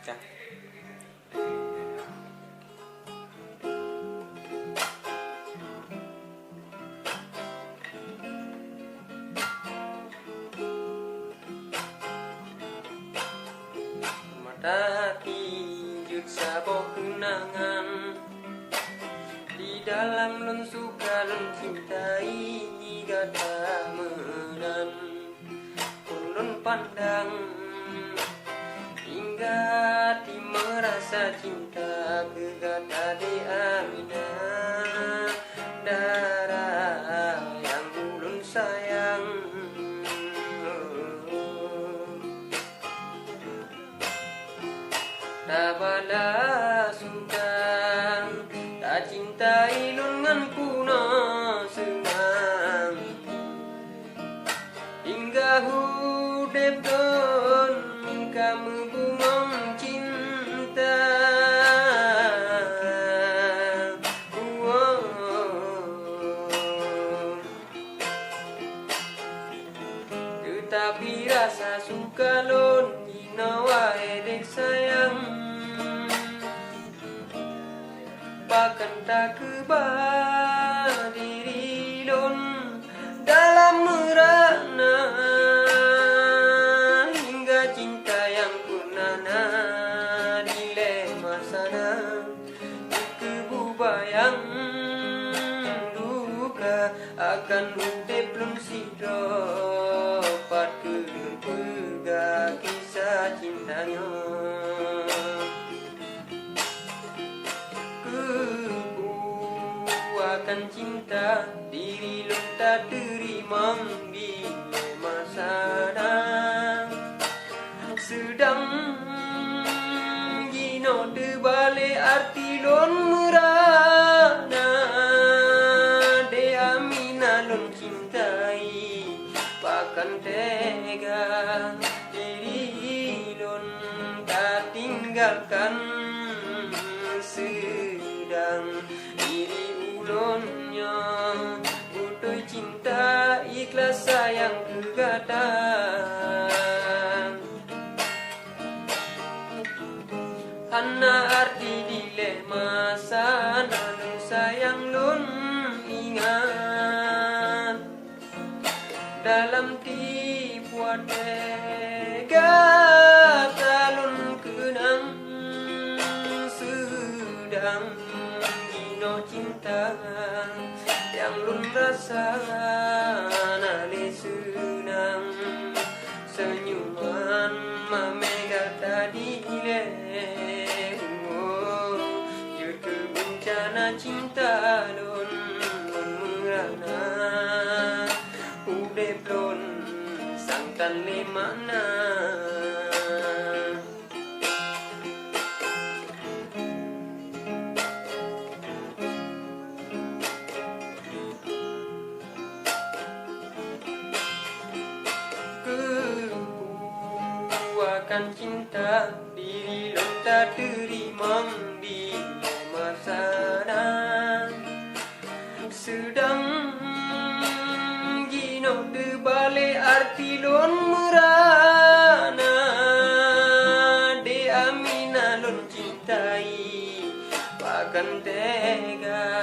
Cak. Mata hati jut sabok kenangan, di dalam lun suka lun cintai gada medan. Lun pandang hingga hati merasa cinta kegata di Aminah, darah yang ulun sayang. Tak balas suka tak cintai lun ngan kuna senang, hingga hudep don kamu bungong cinta. Tetapi rasa suka lon ginawa edek sayang, bahkan tak kebal diri lon dalam merana, hingga cinta yang purnana dilema sana. Kebubayang duka akan hudep lun sidopat kelun pega kisah cintanya. Kebuakan cinta diri lun tak terima dilema sana, sedang gino terbalik arti lon merana. De Aminah lon cintai bahkan tega diri lon tak tinggalkan, sedang diri ulunnya butuh cinta ikhlas sayang kegata. Hana arti dilema sana lun sayang lun ingat, dalam tipuan tega talun kenang, sedang gino cinta yang lun rasa nale senang. Senyuman mamega tadi jut ke bencana cinta lun merana, udep lun sangkan lemana. Kebuakan cinta diri lun tak terima dilema sana, sedang gino terbalik arti lun merana. De Aminah lun cintai bahkan tega